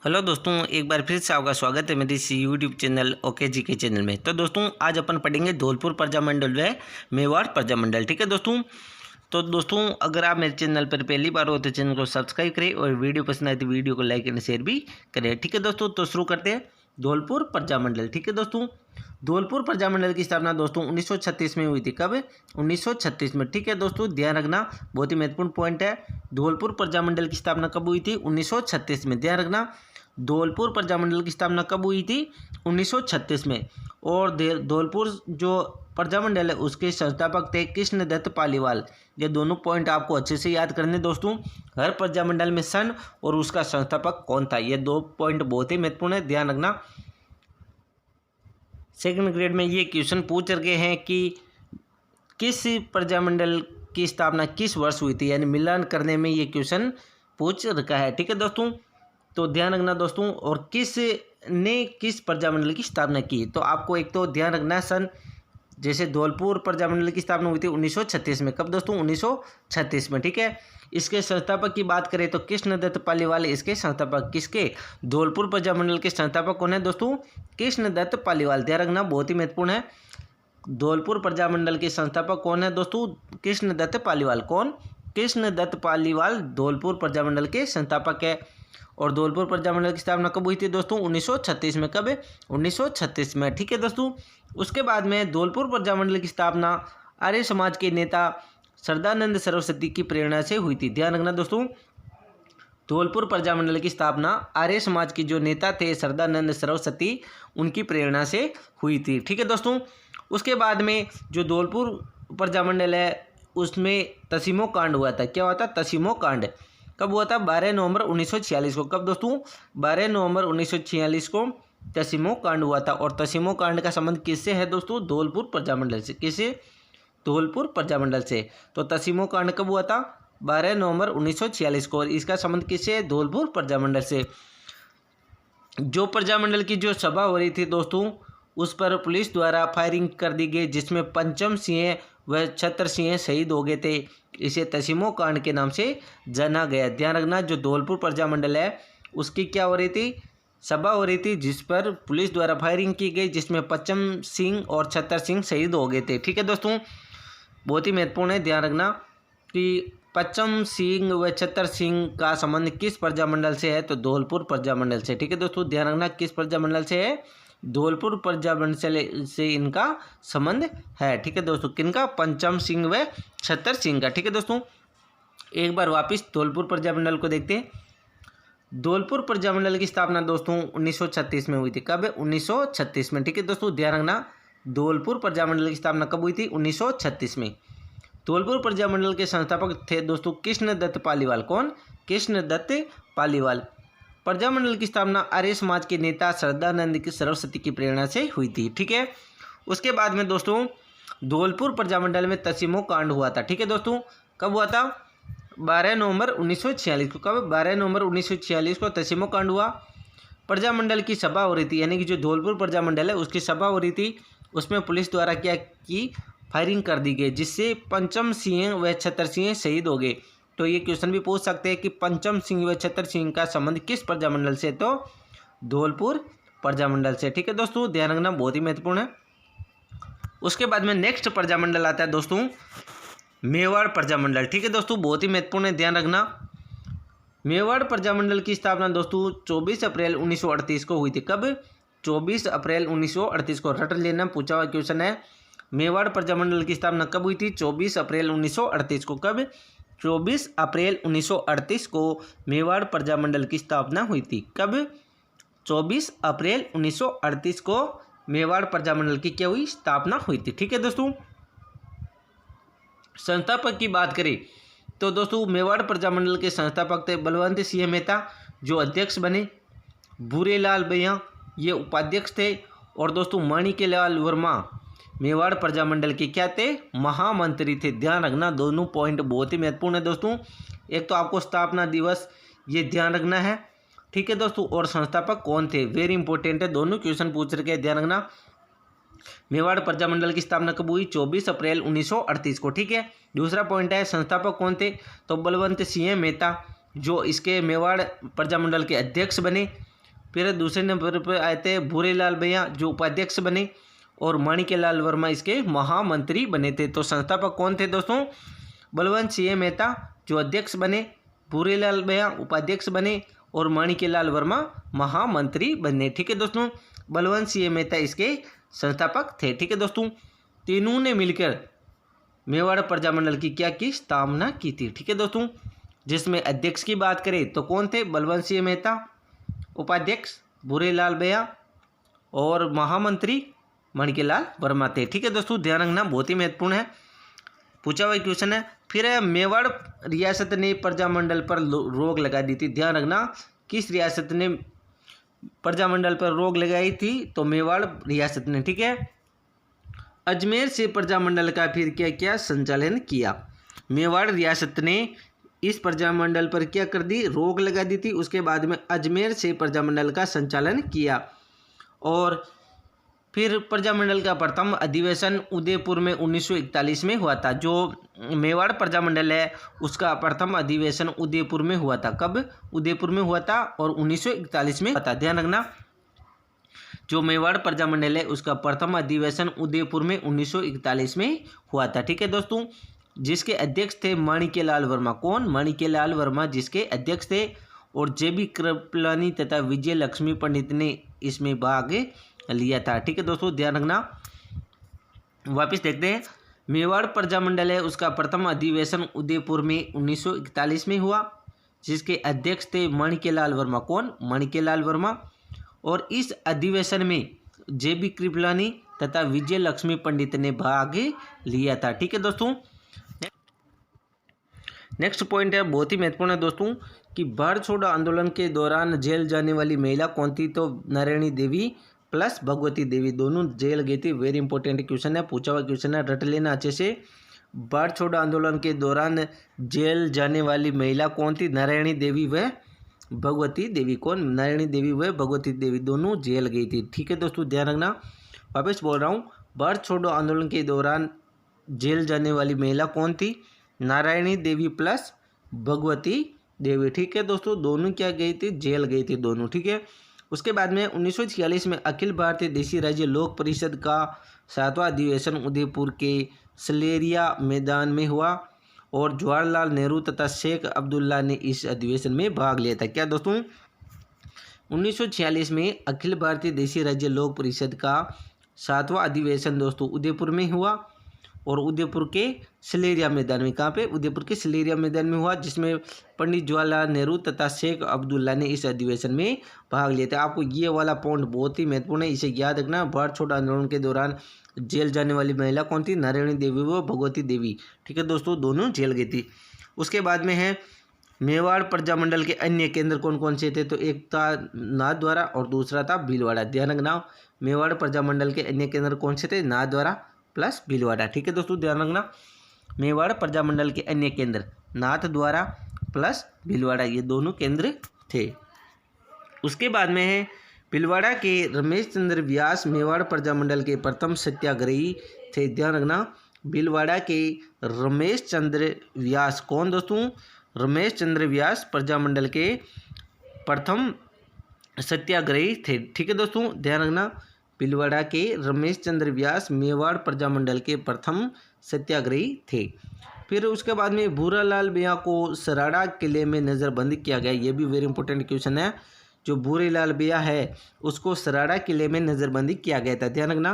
Hello दोस्तों, एक बार फिर से आपका स्वागत है मेरे इस यूट्यूब चैनल ओके जी के चैनल में। तो दोस्तों आज अपन पढ़ेंगे धौलपुर प्रजामंडल व मेवाड़ प्रजामंडल। ठीक है दोस्तों अगर आप मेरे चैनल पर पहली बार हो तो चैनल को सब्सक्राइब करें और वीडियो पसंद आए तो वीडियो को लाइक एंड शेयर भी करें। ठीक है दोस्तों, तो शुरू करते हैं धौलपुर प्रजामंडल। ठीक है दोस्तों, धौलपुर प्रजामंडल की स्थापना दोस्तों 1936 में हुई थी। कब? 1936 में। ठीक है दोस्तों, ध्यान रखना, बहुत ही महत्वपूर्ण पॉइंट है। धौलपुर प्रजामंडल की स्थापना कब हुई थी? 1936 में। ध्यान रखना, धौलपुर प्रजामंडल की स्थापना कब हुई थी? 1936 में। और धौलपुर जो प्रजामंडल है उसके संस्थापक थे कृष्णदत्त पालीवाल। ये दोनों पॉइंट आपको अच्छे से याद करने दोस्तों। हर प्रजामंडल में सन और उसका संस्थापक कौन था, ये दो पॉइंट बहुत ही महत्वपूर्ण है, ध्यान रखना। सेकंड ग्रेड में ये क्वेश्चन पूछ रखे हैं कि किस प्रजामंडल की स्थापना किस वर्ष हुई थी, यानी मिलान करने में ये क्वेश्चन पूछ रखा है। ठीक है दोस्तों, तो ध्यान रखना दोस्तों। और किस प्रजामंडल की स्थापना की, तो आपको एक तो ध्यान रखना है सन। जैसे धौलपुर प्रजामंडल की स्थापना हुई थी 1936 में। कब दोस्तों? 1936 में। ठीक है, इसके संस्थापक की बात करें तो कृष्णदत्त पालीवाल इसके संस्थापक। किसके? धौलपुर प्रजामंडल के संस्थापक कौन है दोस्तों? कृष्णदत्त पालीवाल। ध्यान रखना, बहुत ही महत्वपूर्ण है। धौलपुर प्रजामंडल के संस्थापक कौन है दोस्तों? कृष्णदत्त पालीवाल। कौन? कृष्णदत्त पालीवाल धौलपुर प्रजामंडल के संस्थापक है। और धौलपुर प्रजामंडल की स्थापना कब हुई थी दोस्तों? 1936 में। कब? 1936 में। ठीक है दोस्तों, उसके बाद में धौलपुर प्रजामंडल की स्थापना आर्य समाज के नेता सरदानंद सरस्वती की प्रेरणा से हुई थी। ध्यान रखना दोस्तों, धौलपुर प्रजामंडल की स्थापना आर्य समाज के जो नेता थे सरदानंद सरस्वती, उनकी प्रेरणा से हुई थी। ठीक है दोस्तों, उसके बाद में जो धौलपुर प्रजामंडल है उसमें तसीमो कांड हुआ था। क्या हुआ था? तसीमो कांड। कब हुआ था? 12 नवंबर 1946 को। कब दोस्तों? 12 नवंबर 1946 को तसीमो कांड हुआ था। और तसीमो कांड का संबंध किससे है दोस्तों? धौलपुर प्रजामंडल से। किससे? धौलपुर प्रजामंडल से। तो तसीमो कांड कब हुआ था? 12 नवंबर 1946 को। और इसका संबंध किससे है? धौलपुर प्रजामंडल से। जो प्रजामंडल की जो सभा हो रही थी दोस्तों, उस पर पुलिस द्वारा फायरिंग कर दी गई, जिसमें पंचम सिंह व छत्र सिंह शहीद हो गए थे। इसे तसीमो कांड के नाम से जाना गया। ध्यान रखना, जो धौलपुर प्रजामंडल है उसकी क्या हो रही थी? सभा हो रही थी, जिस पर पुलिस द्वारा फायरिंग की गई, जिसमें पंचम सिंह और छत्र सिंह शहीद हो गए थे। ठीक है दोस्तों, बहुत ही महत्वपूर्ण है, ध्यान रखना कि पंचम सिंह व छत्र सिंह का संबंध किस प्रजामंडल से है? तो धौलपुर प्रजामंडल से। ठीक है दोस्तों, ध्यान रखना, किस प्रजामंडल से है? धौलपुर प्रजामंडल से इनका संबंध है। ठीक है दोस्तों, किनका? पंचम सिंह व छत्र सिंह का। ठीक है दोस्तों, एक बार वापिस धौलपुर प्रजामंडल को देखते हैं। धौलपुर प्रजामंडल की स्थापना दोस्तों 1936 में हुई थी। कब? 1936 में। ठीक है दोस्तों, ध्यान रखना, धौलपुर प्रजामंडल की स्थापना कब हुई थी? 1936 में। धौलपुर प्रजामंडल के संस्थापक थे दोस्तों कृष्णदत्त पालीवाल। कौन? कृष्णदत्त पालीवाल। प्रजामंडल की स्थापना आर्य समाज के नेता सरदानंद सरस्वती की प्रेरणा से हुई थी। ठीक है, उसके बाद में दोस्तों धौलपुर प्रजामंडल में तसीमो कांड हुआ था। ठीक है दोस्तों, कब हुआ था? 12 नवंबर 1946 को। कब? 12 नवंबर 1946 को तसीमो कांड हुआ। प्रजामंडल की सभा हो रही थी, यानी कि जो धौलपुर प्रजामंडल है उसकी सभा हो रही थी, उसमें पुलिस द्वारा क्या की? फायरिंग कर दी गई, जिससे पंचम सिंह व छत्र सिंह शहीद हो गए। तो ये क्वेश्चन भी पूछ सकते हैं कि पंचम सिंह व छत्र सिंह का संबंध किस प्रजामंडल से? तो धौलपुर प्रजामंडल से। ठीक है दोस्तों, ध्यान रखना, बहुत ही महत्वपूर्ण है। उसके बाद में नेक्स्ट प्रजामंडल आता है दोस्तों मेवाड़ प्रजामंडल। ठीक है दोस्तों, बहुत ही महत्वपूर्ण है, ध्यान रखना। मेवाड़ प्रजामंडल की स्थापना दोस्तों 24 अप्रैल 1938 को हुई थी। कब? 24 अप्रैल 1938 को। रट लेना, पूछा हुआ क्वेश्चन है। मेवाड़ प्रजामंडल की स्थापना कब हुई थी? 24 अप्रैल 1938 को। कब? 24 अप्रैल 1938 को मेवाड़ प्रजामंडल की स्थापना हुई थी। कब? 24 अप्रैल 1938 को मेवाड़ प्रजामंडल की क्या हुई? स्थापना हुई थी। ठीक है दोस्तों, संस्थापक की बात करें तो दोस्तों मेवाड़ प्रजामंडल के संस्थापक थे बलवंत सिंह मेहता, जो अध्यक्ष बने। भूरेलाल भैया ये उपाध्यक्ष थे। और दोस्तों माणिक्यलाल वर्मा मेवाड़ प्रजामंडल के क्या थे? महामंत्री थे। ध्यान रखना, दोनों पॉइंट बहुत ही महत्वपूर्ण है दोस्तों। एक तो आपको स्थापना दिवस ये ध्यान रखना है। ठीक है दोस्तों, और संस्थापक कौन थे? वेरी इंपॉर्टेंट है, दोनों क्वेश्चन पूछ रखे हैं, ध्यान रखना। मेवाड़ प्रजामंडल की स्थापना कब हुई? 24 अप्रैल 1938 को। ठीक है, दूसरा पॉइंट है संस्थापक कौन थे? तो बलवंत सिंह मेहता, जो इसके मेवाड़ प्रजामंडल के अध्यक्ष बने। फिर दूसरे नंबर पर आए थे भूरेलाल भैया जो उपाध्यक्ष बने और माणिक्यलाल वर्मा इसके महामंत्री बने थे। तो संस्थापक कौन थे दोस्तों? बलवंत सिंह मेहता जो अध्यक्ष बने, भूरेलाल भैया उपाध्यक्ष बने और माणिक्यलाल वर्मा महामंत्री बने। ठीक है दोस्तों, बलवंत सिंह मेहता इसके संस्थापक थे। ठीक है दोस्तों, तीनों ने मिलकर मेवाड़ प्रजामंडल की क्या की स्थापना की थी। ठीक है दोस्तों, जिसमें अध्यक्ष की बात करें तो कौन थे? बलवंत सिंह मेहता, उपाध्यक्ष भूरेलाल भैया और महामंत्री माणिक्यलाल वर्मा थे। ठीक है दोस्तों, ध्यान रखना बहुत ही महत्वपूर्ण है, पूछा हुआ क्वेश्चन है। फिर मेवाड़ रियासत ने प्रजामंडल पर रोक लगा दी थी। ध्यान रखना, किस रियासत ने प्रजामंडल पर रोक लगाई थी? तो मेवाड़ रियासत ने। ठीक है, अजमेर से प्रजामंडल का फिर क्या क्या संचालन किया? मेवाड़ रियासत ने इस प्रजामंडल पर क्या कर दी? रोक लगा दी थी। उसके बाद में अजमेर से प्रजामंडल का संचालन किया और फिर प्रजामंडल का प्रथम अधिवेशन उदयपुर में 1941 में हुआ था। जो मेवाड़ प्रजामंडल है उसका प्रथम अधिवेशन उदयपुर में हुआ था। कब? उदयपुर में हुआ था और 1941 में हुआ था। ध्यान रखना, जो मेवाड़ प्रजामंडल है उसका प्रथम अधिवेशन उदयपुर में 1941 में हुआ था। ठीक है दोस्तों, जिसके अध्यक्ष थे माणिक्यलाल वर्मा। कौन? माणिक्यलाल वर्मा जिसके अध्यक्ष थे और जेबी कृपलानी तथा विजय लक्ष्मी पंडित ने इसमें भाग लिया था। ठीक है दोस्तों, ध्यान रखना। वापस देखते हैं, मेवाड़ प्रजामंडल है उसका प्रथम अधिवेशन उदयपुर में 1941 में हुआ, जिसके अध्यक्ष थे माणिक्यलाल वर्मा। कौन? माणिक्यलाल वर्मा। और इस अधिवेशन में जेबी कृपलानी तथा विजय लक्ष्मी पंडित ने भाग लिया था। ठीक है दोस्तों, नेक्स्ट पॉइंट है बहुत ही महत्वपूर्ण है दोस्तों कि भारत छोड़ो आंदोलन के दौरान जेल जाने वाली महिला कौन थी? तो नारायणी देवी प्लस भगवती देवी दोनों जेल गई थी। वेरी इंपॉर्टेंट क्वेश्चन है, पूछा हुआ क्वेश्चन है, रट लेना अच्छे से। भारत छोड़ो आंदोलन के दौरान जेल जाने वाली महिला कौन थी? नारायणी देवी व भगवती देवी। कौन? नारायणी देवी व भगवती देवी दोनों जेल गई थी। ठीक है दोस्तों, ध्यान रखना, वापस बोल रहा हूँ, भारत छोड़ो आंदोलन के दौरान जेल जाने वाली महिला कौन थी? नारायणी देवी प्लस भगवती देवी। ठीक है दोस्तों, दोनों क्या गई थी? जेल गई थी दोनों। ठीक है, उसके बाद में 1946 में अखिल भारतीय देशी राज्य लोक परिषद का 7वां अधिवेशन उदयपुर के सलेरिया मैदान में हुआ और जवाहरलाल नेहरू तथा शेख अब्दुल्ला ने इस अधिवेशन में भाग लिया था। क्या दोस्तों? 1946 में अखिल भारतीय देशी राज्य लोक परिषद का 7वां अधिवेशन दोस्तों उदयपुर में हुआ और उदयपुर के सलेरिया मैदान में। कहाँ पे? उदयपुर के सलेरिया मैदान में हुआ, जिसमें पंडित जवाहरलाल नेहरू तथा शेख अब्दुल्ला ने इस अधिवेशन में भाग लिया था। आपको ये वाला पॉइंट बहुत ही महत्वपूर्ण है, इसे याद रखना। भारत छोड़ो आंदोलन के दौरान जेल जाने वाली महिला कौन थी? नारायणी देवी व भगवती देवी। ठीक है दोस्तों, दोनों जेल गई थी। उसके बाद में है मेवाड़ प्रजामंडल के अन्य केंद्र कौन कौन से थे? तो एक था नाथद्वारा और दूसरा था भीलवाड़ा। ध्यान रखना, मेवाड़ प्रजामंडल के अन्य केंद्र कौन से थे? नाथद्वारा प्लस भीलवाड़ा। ठीक है दोस्तों, ध्यान रखना, मेवाड़ प्रजामंडल के अन्य केंद्र नाथद्वारा प्लस भीलवाड़ा, ये दोनों केंद्र थे। उसके बाद में है भीलवाड़ा के रमेश चंद्र व्यास मेवाड़ प्रजामंडल के प्रथम सत्याग्रही थे। ध्यान रखना, भीलवाड़ा के रमेश चंद्र व्यास। कौन दोस्तों? रमेश चंद्र व्यास प्रजामंडल के प्रथम सत्याग्रही थे। ठीक है दोस्तों, ध्यान रखना, भीलवाड़ा के रमेश चंद्र व्यास मेवाड़ प्रजामंडल के प्रथम सत्याग्रही थे। फिर उसके बाद में भूरालाल भैया को सराड़ा किले में नज़रबंद किया गया। ये भी वेरी इंपॉर्टेंट क्वेश्चन है। जो भूरेलाल भैया है उसको सराड़ा किले में नज़रबंदी किया गया था। ध्यान रखना,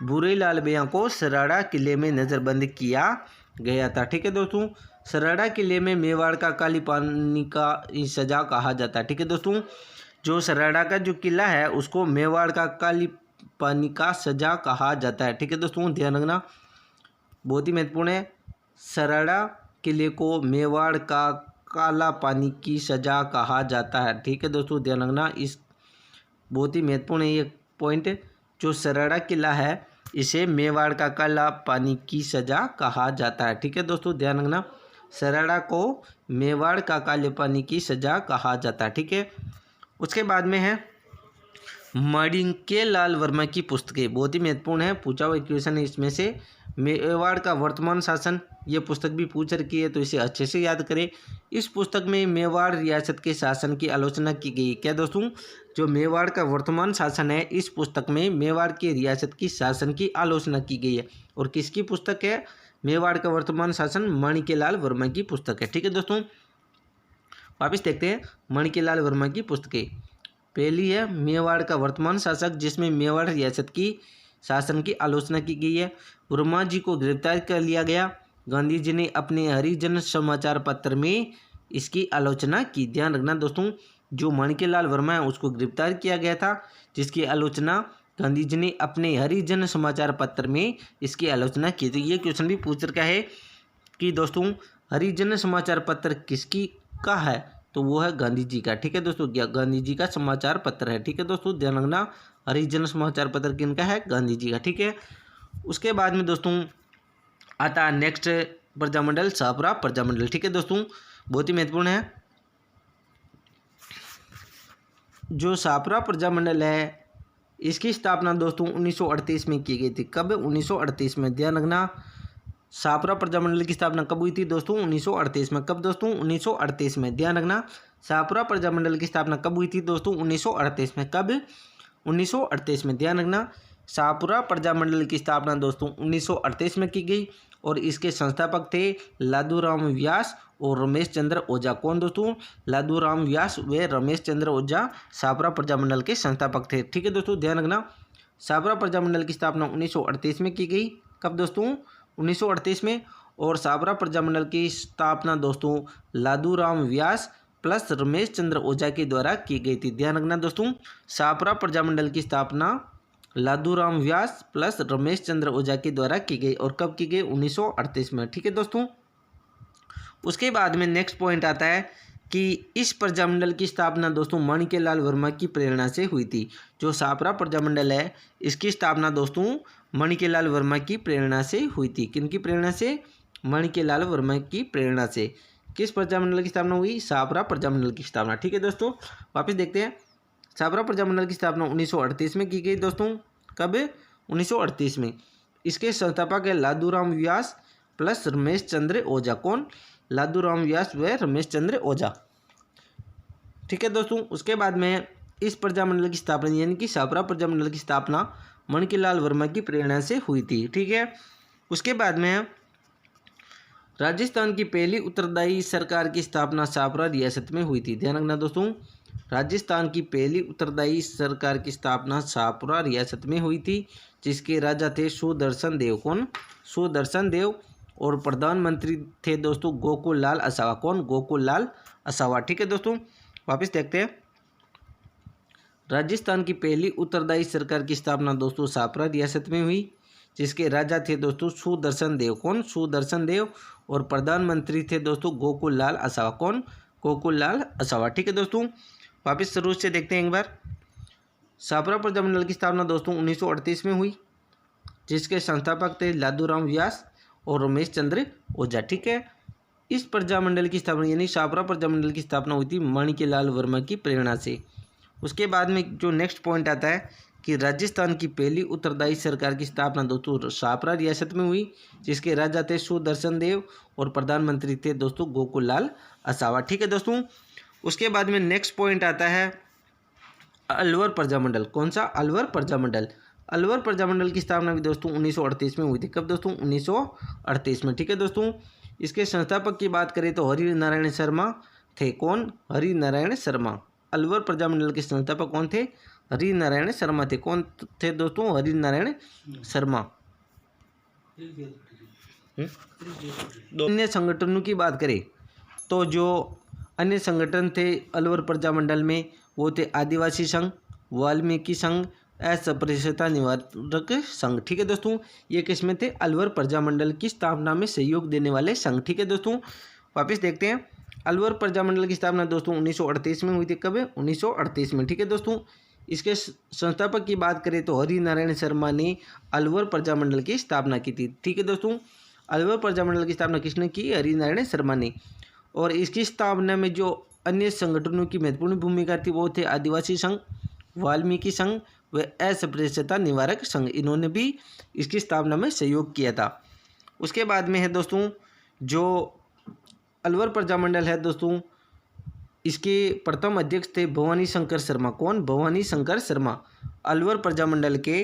भूरेलाल भैया को सराड़ा किले में नज़रबंद किया गया था। ठीक है दोस्तों, सराड़ा किले में मेवाड़ का काली पानी का सजा कहा जाता है। ठीक है दोस्तों, जो सराड़ा का जो किला है उसको मेवाड़ का काली पानी का सजा कहा जाता है। ठीक है दोस्तों, ध्यान रखना, बहुत ही महत्वपूर्ण है। सराड़ा किले को मेवाड़ का काला पानी की सजा कहा जाता है। ठीक है दोस्तों, ध्यान रखना, इस बहुत ही महत्वपूर्ण है ये पॉइंट। जो सराड़ा किला है इसे मेवाड़ का काला पानी की सजा कहा जाता है। ठीक है दोस्तों, ध्यान रखना, सराड़ा को मेवाड़ का काले पानी की सजा कहा जाता है। ठीक है, उसके बाद में है माणिक्यलाल वर्मा की पुस्तकें। बहुत ही महत्वपूर्ण है, पूछा हुआ क्वेश्चन है इसमें से। मेवाड़ का वर्तमान शासन, ये पुस्तक भी पूछ रखी है तो इसे अच्छे से याद करें। इस पुस्तक में मेवाड़ रियासत के शासन की आलोचना की गई। क्या दोस्तों? जो मेवाड़ का वर्तमान शासन है, इस पुस्तक में मेवाड़ की रियासत की शासन की आलोचना की गई है। और किसकी पुस्तक है? मेवाड़ का वर्तमान शासन माणिक्यलाल वर्मा की पुस्तक है। ठीक है दोस्तों, वापिस देखते हैं माणिक्यलाल वर्मा की पुस्तकें। पहली है मेवाड़ का वर्तमान शासक, जिसमें मेवाड़ रियासत की शासन की आलोचना की गई है। वर्मा जी को गिरफ्तार कर लिया गया। गांधी जी ने अपने हरिजन समाचार पत्र में इसकी आलोचना की। ध्यान रखना दोस्तों, जो माणिक्यलाल वर्मा है उसको गिरफ्तार किया गया था, जिसकी आलोचना गांधी जी ने अपने हरिजन समाचार पत्र में इसकी आलोचना की। तो ये क्वेश्चन भी पूछ रखा है कि दोस्तों हरिजन समाचार पत्र किसकी का है? तो वो है गांधी जी का। ठीक है दोस्तों, गांधी जी का समाचार पत्र है। ठीक है दोस्तों, ध्यान रखना, हरिजन समाचार पत्र किनका है? गांधी जी का। ठीक है, उसके बाद में दोस्तों आता है नेक्स्ट प्रजामंडल, शाहपुरा प्रजामंडल। ठीक है दोस्तों, बहुत ही महत्वपूर्ण है। जो शाहपुरा प्रजामंडल है, इसकी स्थापना दोस्तों 1938 में की गई थी। कब? 1938 में। ध्यान रखना, शाहपुरा प्रजामंडल की स्थापना कब हुई थी दोस्तों? 1938 में। कब दोस्तों? 1938 में। ध्यान रखना, शाहपुरा प्रजामंडल की स्थापना कब हुई थी दोस्तों? 1938 में। कब? 1938 में। ध्यान रखना, शाहपुरा प्रजामंडल की स्थापना दोस्तों 1938 में की गई और इसके संस्थापक थे लादूराम व्यास और रमेश चंद्र ओझा। कौन दोस्तों? लादूराम व्यास व रमेश चंद्र ओझा शाहपुरा प्रजामंडल के संस्थापक थे। ठीक है दोस्तों, ध्यान रखना, शाहपुरा प्रजामंडल की स्थापना 1938 में की गई। कब दोस्तों? 1938 में। और शाहपुरा प्रजामंडल की स्थापना दोस्तों लादूराम व्यास प्लस रमेश चंद्र ओझा के द्वारा की गई थी। ध्यान रखना दोस्तों, शाहपुरा प्रजामंडल की स्थापना लादूराम व्यास प्लस रमेश चंद्र ओझा के द्वारा की गई। और कब की गई? 1938 में। ठीक है दोस्तों, उसके बाद में नेक्स्ट पॉइंट आता है कि इस प्रजामंडल की स्थापना दोस्तों माणिक्यलाल वर्मा की प्रेरणा से हुई थी। जो शाहपुरा प्रजामंडल है, इसकी स्थापना दोस्तों माणिक्यलाल वर्मा की प्रेरणा से हुई थी। किनकी प्रेरणा से? माणिक्यलाल वर्मा की प्रेरणा से। किस प्रजामंडल की स्थापना हुई? शाहपुरा प्रजामंडल की स्थापना। ठीक है दोस्तों, वापस देखते हैं, शाहपुरा प्रजामंडल की स्थापना 1938 में की गई दोस्तों। कब? 1938 में। इसके संस्थापक है लादूराम व्यास प्लस रमेश चंद्र ओझा। कौन? लादूराम व्यास व रमेश चंद्र ओझा। ठीक है दोस्तों, उसके बाद में इस प्रजामंडल की स्थापना यानी कि शाहपुरा प्रजामंडल की स्थापना माणिक्यलाल वर्मा की प्रेरणा से हुई थी। ठीक है, उसके बाद में राजस्थान की पहली उत्तरदायी सरकार की स्थापना शाहपुरा रियासत में हुई थी। ध्यान रखना दोस्तों, राजस्थान की पहली उत्तरदायी सरकार की स्थापना शाहपुरा रियासत में हुई थी, जिसके राजा थे सुदर्शन देव। कौन? सुदर्शन देव। और प्रधानमंत्री थे दोस्तों गोकुल लाल असावा। कौन? गोकुल लाल असावा। ठीक है दोस्तों, वापस देखते हैं, राजस्थान की पहली उत्तरदायी सरकार की स्थापना दोस्तों शाहपुरा रियासत में हुई, जिसके राजा थे दोस्तों सुदर्शन देव। कौन? सुदर्शन देव। और प्रधानमंत्री थे दोस्तों गोकुल लाल असावा। कौन? गोकुल लाल असावा। ठीक है दोस्तों, वापस शुरू से देखते हैं एक बार। शाहपुरा प्रजामंडल की स्थापना दोस्तों 1938 में हुई, जिसके संस्थापक थे लादूराम व्यास और रमेश चंद्र ओझा। ठीक है, इस प्रजामंडल की स्थापना यानी शाहपुरा प्रजामंडल की स्थापना हुई थी माणिक्यलाल वर्मा की प्रेरणा से। उसके बाद में जो नेक्स्ट पॉइंट आता है कि राजस्थान की पहली उत्तरदायी सरकार की स्थापना दोस्तों शाहपुरा रियासत में हुई, जिसके राजा थे सुदर्शन देव और प्रधानमंत्री थे दोस्तों गोकुल लाल असावा। ठीक है दोस्तों, उसके बाद में नेक्स्ट पॉइंट आता है अलवर प्रजामंडल। कौन सा? अलवर प्रजामंडल। अलवर प्रजामंडल की स्थापना भी दोस्तों 1938 में हुई थी। कब दोस्तों? 1938 में। ठीक है दोस्तों, इसके संस्थापक की बात करें तो हरि नारायण शर्मा थे। कौन? हरि नारायण शर्मा। अलवर प्रजामंडल के संस्थापक कौन थे? हरि नारायण शर्मा थे। कौन थे दोस्तों? हरि नारायण शर्मा। अन्य संगठनों की बात करें तो जो अन्य संगठन थे अलवर प्रजामंडल में वो थे आदिवासी संघ, वाल्मीकि संघ, अस्पृश्यता निवारक संघ। ठीक है दोस्तों, ये किसमें थे? अलवर प्रजामंडल की स्थापना में सहयोग देने वाले संघ। ठीक है दोस्तों, वापस देखते हैं, अलवर प्रजामंडल की स्थापना दोस्तों 1938 में हुई थी। कब? 1938 में। ठीक है दोस्तों, इसके संस्थापक की बात करें तो हरि नारायण शर्मा ने अलवर प्रजामंडल की स्थापना की थी। ठीक है दोस्तों, अलवर प्रजामंडल की स्थापना किसने की? हरि नारायण शर्मा ने। और इसकी स्थापना में जो अन्य संगठनों की महत्वपूर्ण भूमिका थी वो थे आदिवासी संघ, वाल्मीकि संघ व अस्पृश्यता निवारक संघ। इन्होंने भी इसकी स्थापना में सहयोग किया था। उसके बाद में है दोस्तों जो अलवर प्रजामंडल है दोस्तों, इसके प्रथम अध्यक्ष थे भवानी शंकर शर्मा। कौन? भवानी शंकर शर्मा। अलवर प्रजामंडल के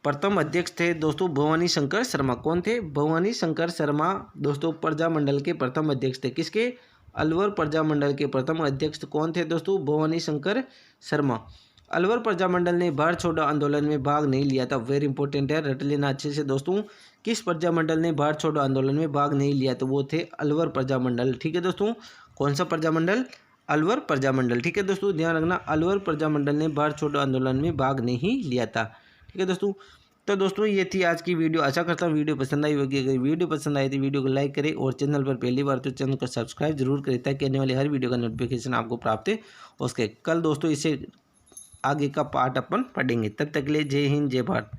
प्रथम अध्यक्ष थे दोस्तों भवानी शंकर शर्मा। कौन थे? भवानी शंकर शर्मा दोस्तों प्रजामंडल के प्रथम अध्यक्ष थे। किसके? अलवर प्रजामंडल के प्रथम अध्यक्ष कौन थे दोस्तों? भवानी शंकर शर्मा। अलवर प्रजामंडल ने भारत छोड़ो आंदोलन में भाग नहीं लिया था। वेरी इंपॉर्टेंट है, रट लेना अच्छे से दोस्तों। किस प्रजामंडल ने भारत छोड़ो आंदोलन में भाग नहीं लिया? तो वो थे अलवर प्रजामंडल। ठीक है दोस्तों, कौन सा प्रजामंडल? अलवर प्रजामंडल। ठीक है दोस्तों, ध्यान रखना, अलवर प्रजामंडल ने भारत छोड़ो आंदोलन में भाग नहीं लिया था। ठीक है दोस्तों, तो दोस्तों ये थी आज की वीडियो। आशा करता हूँ वीडियो पसंद आई होगी। अगर वीडियो पसंद आई तो वीडियो को लाइक करें और चैनल पर पहली बार तो चैनल को सब्सक्राइब जरूर करें ताकि आने वाली हर वीडियो का नोटिफिकेशन आपको प्राप्त हो सके। कल दोस्तों इसे आगे का पार्ट अपन पढ़ेंगे। तब तक के लिए जय हिंद, जय भारत।